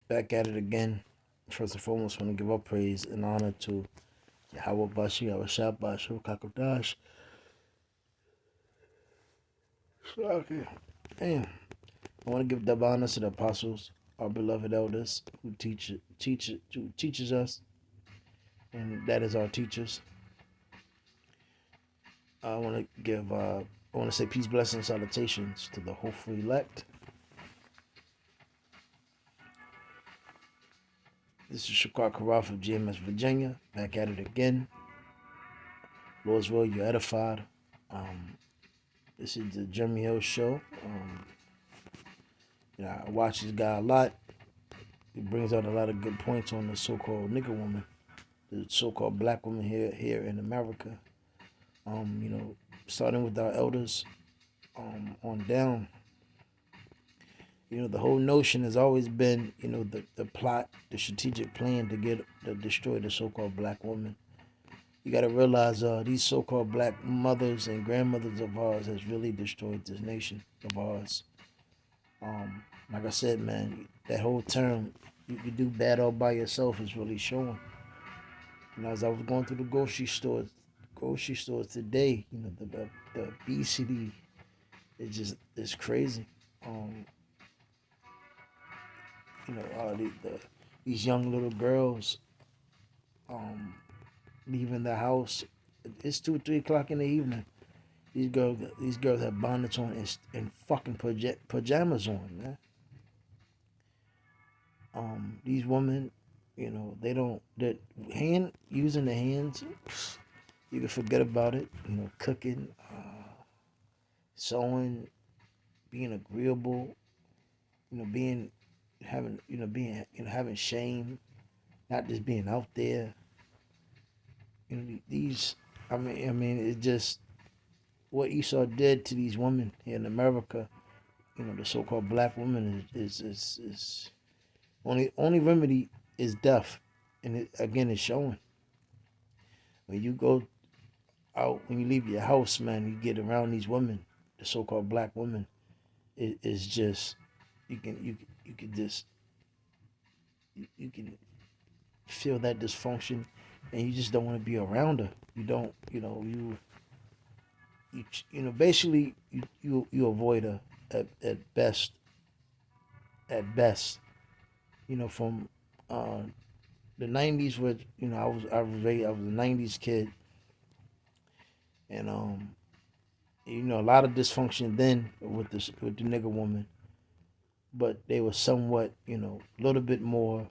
Back at it again. First and foremost, want to give up praise and honor to Yahweh Bashi, Yahweh Shabbat, Kakadash. Okay. Damn. I want to give double honor to the apostles, our beloved elders who teaches us, and that is our teachers. I want to I want to say peace, blessings, salutations to the hopeful elect. This is Shakar Karaf of GMS Virginia, back at it again. Lordsville, you're edified. This is the Jeremy Hill Show. I watch this guy a lot. He brings out a lot of good points on the so-called nigger woman, the so-called black woman here in America. Starting with our elders on down. The whole notion has always been, the plot, the strategic plan to destroy the so-called black woman. You got to realize these so-called black mothers and grandmothers of ours has really destroyed this nation of ours. Like I said, man, that whole term, you can do bad all by yourself is really showing. As I was going through the grocery stores today, the obesity it's crazy. These young little girls leaving the house. It's 2-3 o'clock in the evening. These girls have bonnets on and fucking pajamas on, man. These women, that using the hands, you can forget about it. Cooking, sewing, being agreeable, having shame, not just being out there. It just what Esau did to these women here in America. The so-called black woman is only remedy is death, and it again is showing. When you go out, when you leave your house, man, you get around these women, the so-called black women. It is just you can feel that dysfunction, and you just don't want to be around her. You don't, basically you avoid her at best. At best, from the '90s, where I was a '90s kid, and a lot of dysfunction then with the nigger woman, but they were somewhat, a little bit more,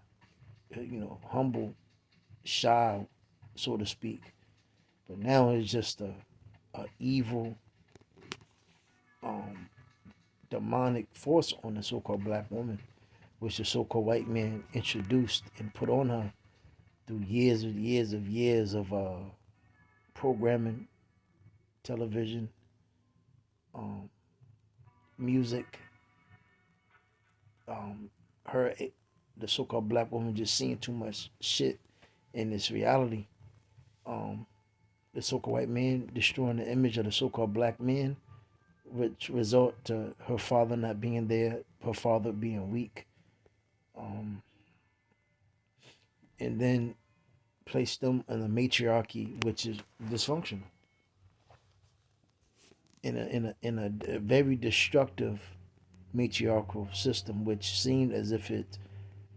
humble, shy, so to speak. But now it's just a evil, demonic force on the so-called black woman, which the so-called white man introduced and put on her through years of programming, television, music. The so-called black woman just seeing too much shit in this reality. The so-called white man destroying the image of the so-called black man, which result to her father not being there, her father being weak, and then place them in a matriarchy, which is dysfunctional, in a very destructive matriarchal system, which seemed as if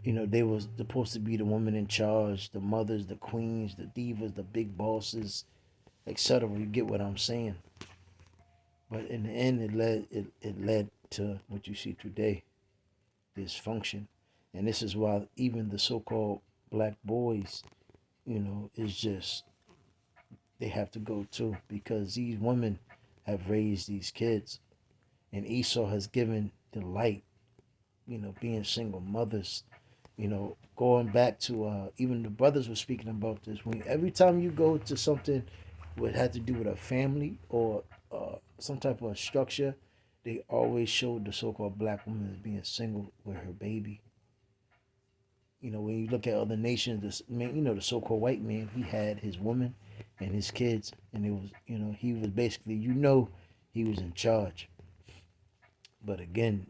they was supposed to be the woman in charge, the mothers, the queens, the divas, the big bosses, etc. You get what I'm saying? But in the end, it led to what you see today, dysfunction, and this is why even the so-called black boys, is just they have to go too, because these women have raised these kids, and Esau has given the light, being single mothers, going back to even the brothers were speaking about this. When every time you go to something what had to do with a family or some type of structure, they always showed the so-called black woman as being single with her baby. When you look at other nations, this man, the so-called white man, he had his woman and his kids, and it was, he was basically, he was in charge. But again,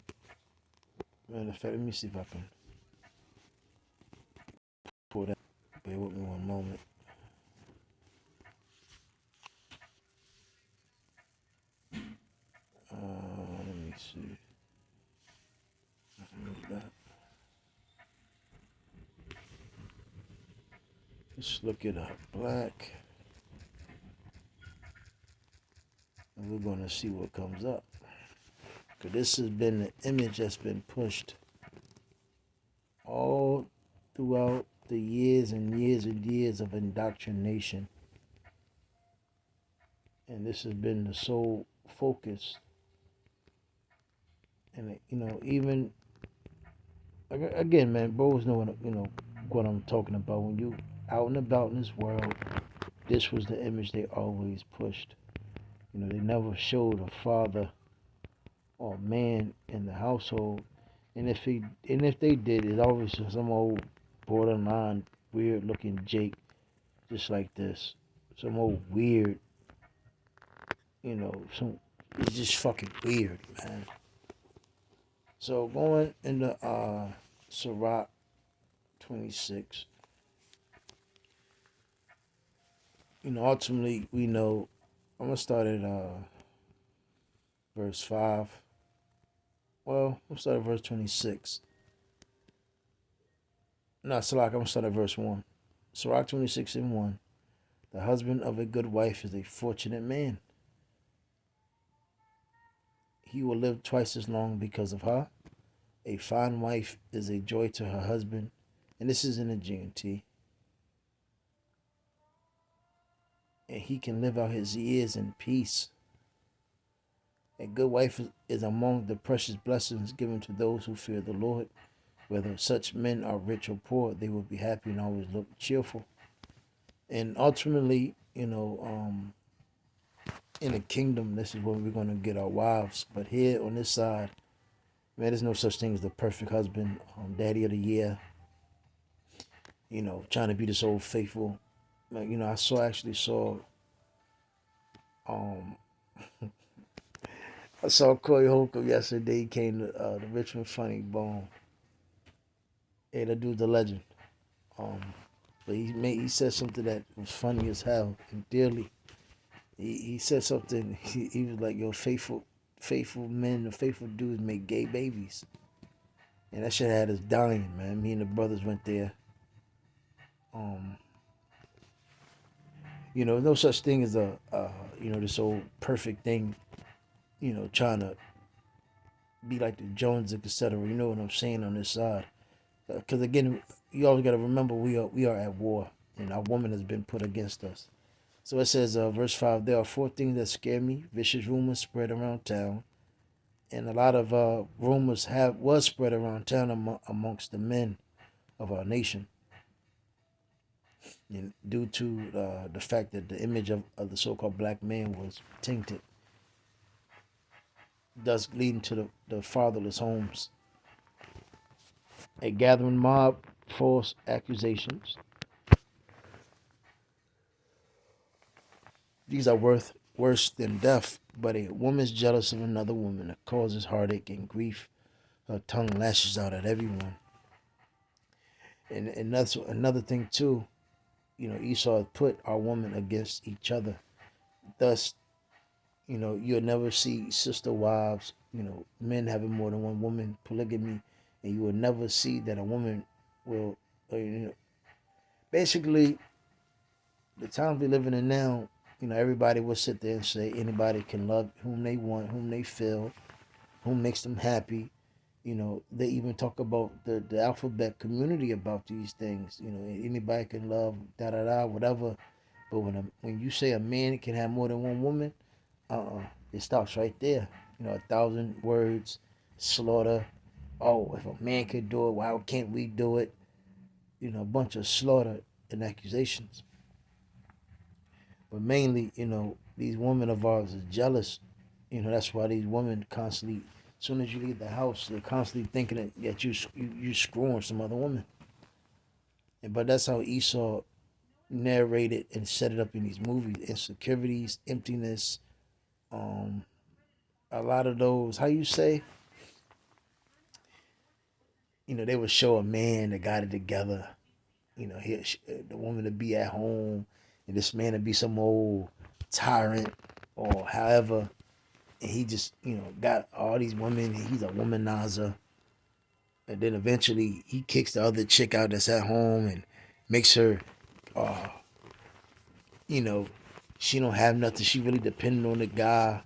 matter of fact, let me see if I can Pull that. Bear with me one moment. Let me see. Let's look it up. Black. And we're going to see what comes up. Because this has been the image that's been pushed all throughout the years and years and years of indoctrination. And this has been the sole focus. And, even, again, man, bros know what I'm talking about. When you out and about in this world, this was the image they always pushed. They never showed a father or man in the household. And if they did, it's always some old borderline weird looking Jake, just like this. Some old weird, it's just fucking weird, man. So going into Sirach 26, ultimately we know. I'm gonna start at verse 5. Well, I'm start at verse 26. No, Salak, I'm gonna start at verse 1. Sirach 26 and 1. The husband of a good wife is a fortunate man. He will live twice as long because of her. A fine wife is a joy to her husband. And this is in the GNT. And he can live out his years in peace. A good wife is among the precious blessings given to those who fear the Lord. Whether such men are rich or poor, they will be happy and always look cheerful. And ultimately, in the kingdom, this is where we're going to get our wives. But here on this side, man, there's no such thing as the perfect husband, daddy of the year, trying to be this old faithful. I actually saw I saw Corey Holcomb yesterday. He came to the Richmond Funny Bone. Hey, that dude's a legend. Um, but he said something that was funny as hell and dearly. He said something. He was like, "Yo, faithful men, the faithful dudes make gay babies," and that shit had us dying, man. Me and the brothers went there. Um, no such thing as this old perfect thing. Trying to be like the Joneses, etc. You know what I'm saying on this side? Because again, you always got to remember we are at war, and our woman has been put against us. So it says, verse 5, there are 4 things that scare me. Vicious rumors spread around town. And a lot of rumors was spread around town amongst the men of our nation. And due to the fact that the image of the so-called black man was tainted, thus leading to the fatherless homes. A gathering mob, false accusations. These are worse than death, but a woman's jealous of another woman that causes heartache and grief. Her tongue lashes out at everyone. And that's another thing too. Esau put our women against each other. Thus, you'll never see sister wives, men having more than one woman, polygamy, and you will never see that a woman will, basically, the times we're living in now, everybody will sit there and say anybody can love whom they want, whom they feel, whom makes them happy. They even talk about the alphabet community about these things. Anybody can love, da da da, whatever. But when you say a man can have more than one woman, it stops right there. 1,000 words, slaughter. Oh, if a man could do it, why can't we do it? A bunch of slaughter and accusations. But mainly, these women of ours are jealous. That's why these women constantly, as soon as you leave the house, they're constantly thinking that you screwing some other woman. But that's how Esau narrated and set it up in these movies. Insecurities, emptiness, a lot of those, how you say, they would show a man that got it together. the woman to be at home, and this man to be some old tyrant or however, and he just got all these women. He's a womanizer, and then eventually he kicks the other chick out that's at home and makes her, uh, you know, she don't have nothing. She really depending on the guy,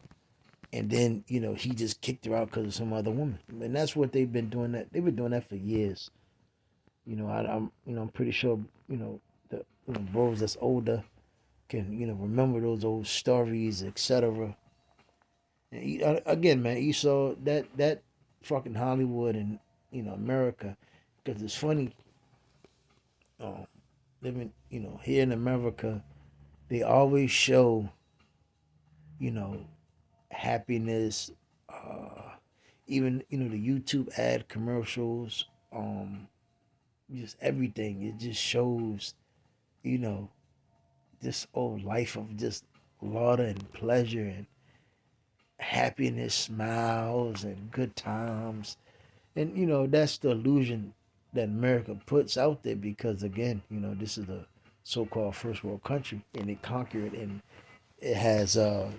and then he just kicked her out because of some other woman, and that's what they've been doing. They've been doing that for years. I'm pretty sure the bros that's older can remember those old stories, etc. And again, man, you saw that fucking Hollywood and America, because it's funny. Um, living here in America, they always show you know happiness. Even the YouTube ad commercials. Just everything. It just shows you know this old life of just laughter and pleasure and happiness, smiles and good times. And that's the illusion that America puts out there, because again, this is a so-called first world country, and it conquered, and it has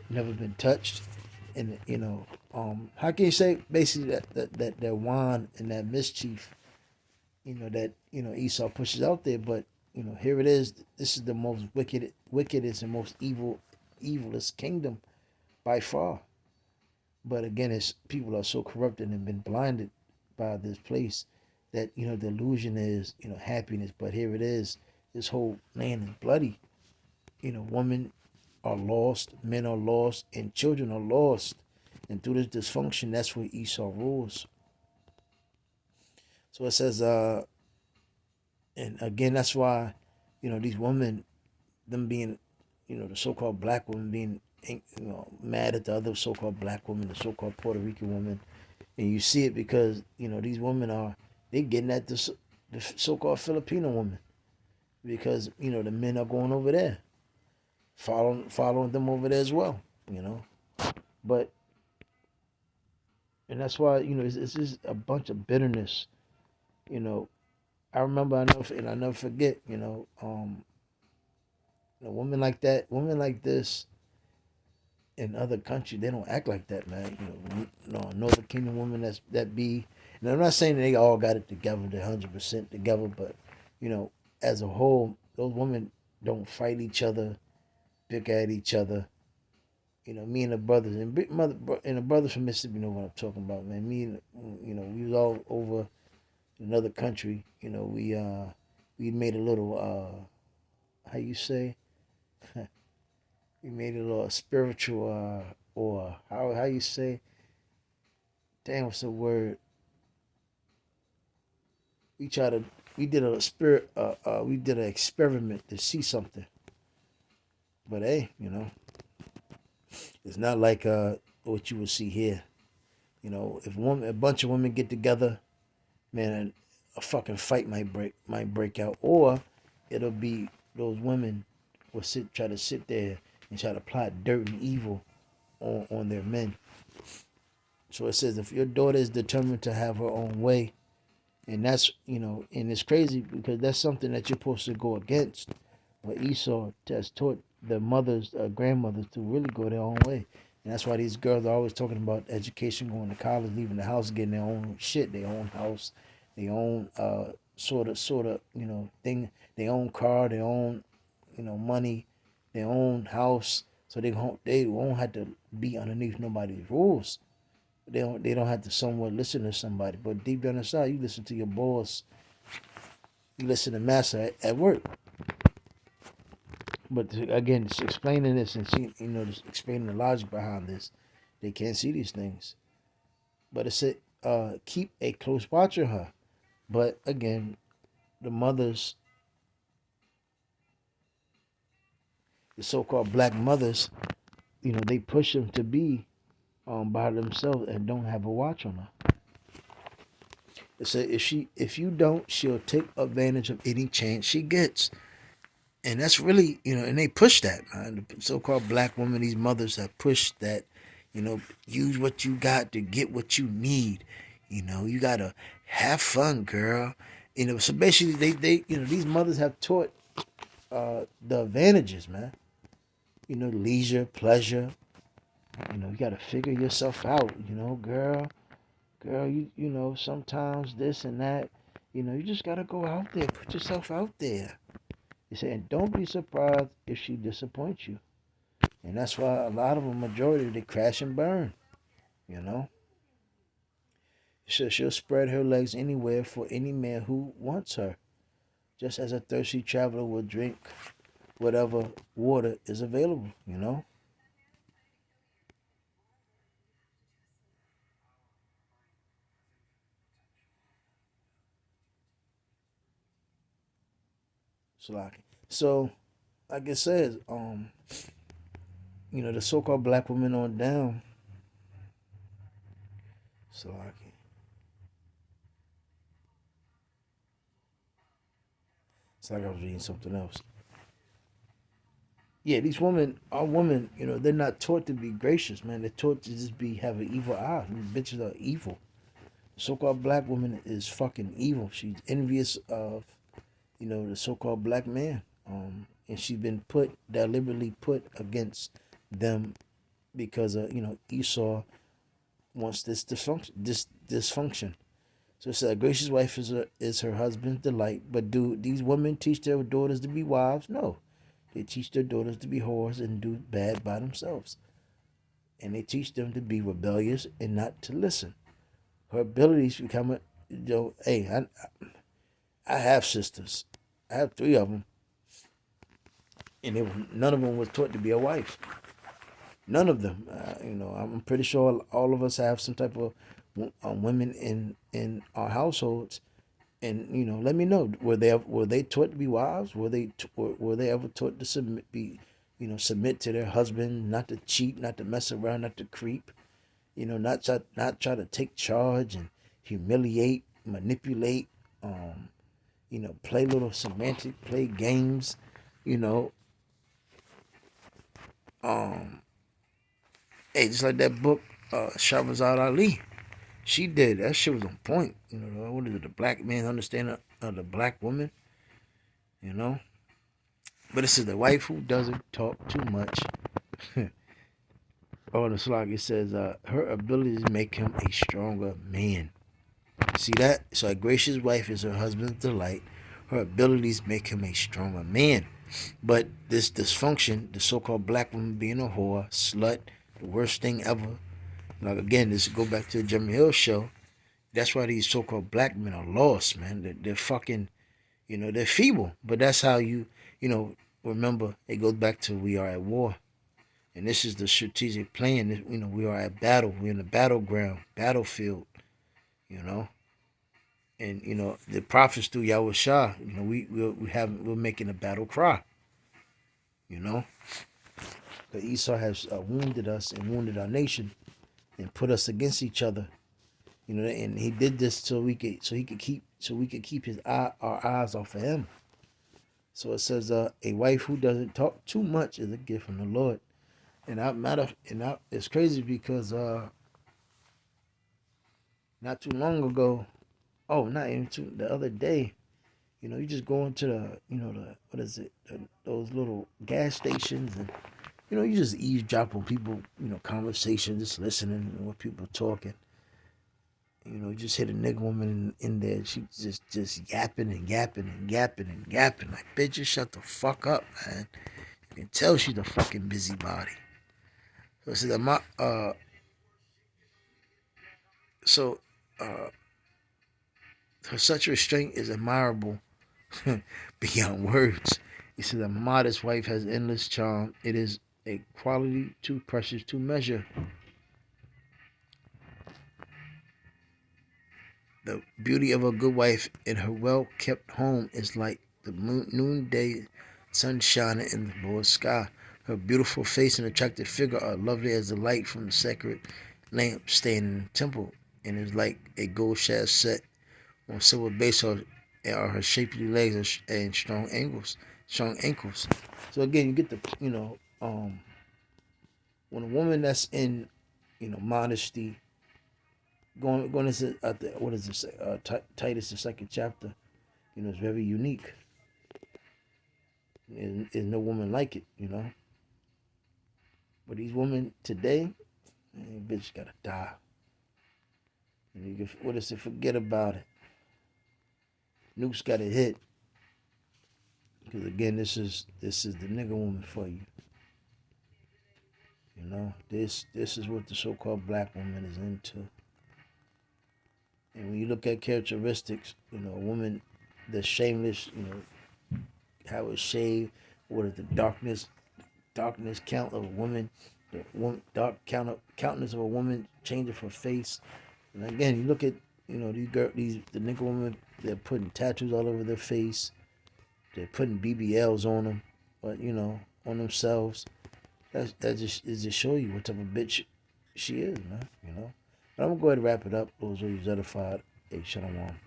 never been touched. And how can you say basically that wine and that mischief, that Esau pushes out there? But here it is. This is the most wickedest and most evilest kingdom by far. But again, it's people are so corrupted and been blinded by this place that the illusion is happiness. But here it is. This whole land is bloody. Women are lost, men are lost, and children are lost. And through this dysfunction, that's where Esau rules. So it says, and again, that's why, these women, them being, the so-called black women being, mad at the other so-called black women, the so-called Puerto Rican women, and you see it because these women they getting at the so-called Filipino woman, because the men are going over there, following them over there as well, but and that's why it's just a bunch of bitterness. you know I remember, I never forget, a woman like that, women like this in other countries, they don't act like that, man. Northern Kingdom women that be, and I'm not saying they all got it together, they're 100% together, but as a whole, those women don't fight each other, pick at each other. Me and the brothers and big mother and the brothers from Mississippi know what I'm talking about, man. Me and we was all over another country. We made a little how you say we made a little spiritual or how you say, damn, what's the word? We try to we did a spirit we did an experiment to see something. But hey, it's not like what you would see here. If a bunch of women get together, man, a fucking fight might break out, or it'll be those women will try to sit there and try to plot dirt and evil on their men. So it says, if your daughter is determined to have her own way, and that's and it's crazy because that's something that you're supposed to go against. But Esau has taught the mothers, grandmothers, to really go their own way. And that's why these girls are always talking about education, going to college, leaving the house, getting their own shit, their own house, their own sort of thing, their own car, their own money, their own house, so they won't have to be underneath nobody's rules. They don't have to somewhat listen to somebody. But deep down inside, you listen to your boss, you listen to master at work. But again, just explaining this and seeing, just explaining the logic behind this, they can't see these things. But it said, keep a close watch on her. But again, the mothers, the so-called black mothers, they push them to be by themselves and don't have a watch on her. It said, if you don't, she'll take advantage of any chance she gets. And that's really, and they push that, man. The so-called black women, these mothers have pushed that, use what you got to get what you need. You got to have fun, girl. So basically, these mothers have taught the advantages, man. Leisure, pleasure. You got to figure yourself out. Girl, sometimes this and that. You just got to go out there, put yourself out there. You say, and don't be surprised if she disappoints you. And that's why a lot of them, majority, they crash and burn. You know, she'll spread her legs anywhere for any man who wants her, just as a thirsty traveler will drink whatever water is available. So, like it says, the so-called black women on down. Salaki. It's like I was reading something else. Yeah, these women are women. They're not taught to be gracious, man. They're taught to just have an evil eye. These bitches are evil. The so-called black woman is fucking evil. She's envious of, the so-called black man. And she's been deliberately put against them because Esau wants this dysfunction. So it said, a gracious wife is her husband's delight. But do these women teach their daughters to be wives? No. They teach their daughters to be whores and do bad by themselves. And they teach them to be rebellious and not to listen. Her abilities become hey, I have sisters. I have three of them. And none of them was taught to be a wife. None of them. I'm pretty sure all of us have some type of women in our households. And let me know, were they taught to be wives? Were they ever taught to submit to their husband, not to cheat, not to mess around, not to creep, not try to take charge and humiliate, manipulate, play little semantic play games, you know. Hey, just like that book, Shahrazad Ali. She did. That shit was on point. What is it? The black man understanding of the black woman. You know. But this is the wife who doesn't talk too much. Oh, the slog, it says, her abilities make him a stronger man. See that? So a gracious wife is her husband's delight. Her abilities make him a stronger man. But this dysfunction, the so-called black woman being a whore, slut, the worst thing ever. Like again, this go back to the Jeremy Hill show. That's why these so-called black men are lost, man. They're fucking, they're feeble. But that's how remember, it goes back to we are at war. And this is the strategic plan. We are at battle. We're in the battleground, battlefield, you know. And, the prophets through Yahweh Shah, we're making a battle cry, you know. But Esau has wounded us and wounded our nation and put us against each other. And he did this so we could keep our eyes off of him. So it says, a wife who doesn't talk too much is a gift from the Lord. And it's crazy because not too long ago, not even the other day, you just go into what is it, those little gas stations, and you just eavesdrop on people, conversation, just listening to what people talking. You just hit a nigga woman in there. She just yapping and yapping and yapping and yapping. Like, bitch, just shut the fuck up, man. You can tell she's a fucking busybody. So I said, so her such restraint is admirable beyond words. He said, a modest wife has endless charm. It is a quality too precious to measure. The beauty of a good wife in her well-kept home is like the noonday sun shining in the Lord's sky. Her beautiful face and attractive figure are lovely as the light from the sacred lamp standing in the temple, and is like a gold shaft set on silver base. Are her shapely legs and strong ankles. So again, you get the when a woman that's in modesty, going into what does it say? Titus the second chapter. It's very unique. There's no woman like it. But these women today, man, bitch gotta die. What is it? Forget about it. Nuke's got to hit. Because again, this is the nigga woman for you. This is what the so-called black woman is into. And when you look at characteristics, a woman that's shameless, how it's shaved, what is the darkness count of a woman, the dark countenance of a woman, change of her face. And again, you look at the nigga women, they're putting tattoos all over their face, they're putting BBLs on them, but on themselves. That just show you what type of bitch she is, man. But I'm gonna go ahead and wrap it up. Those are edified. Hey, shalom.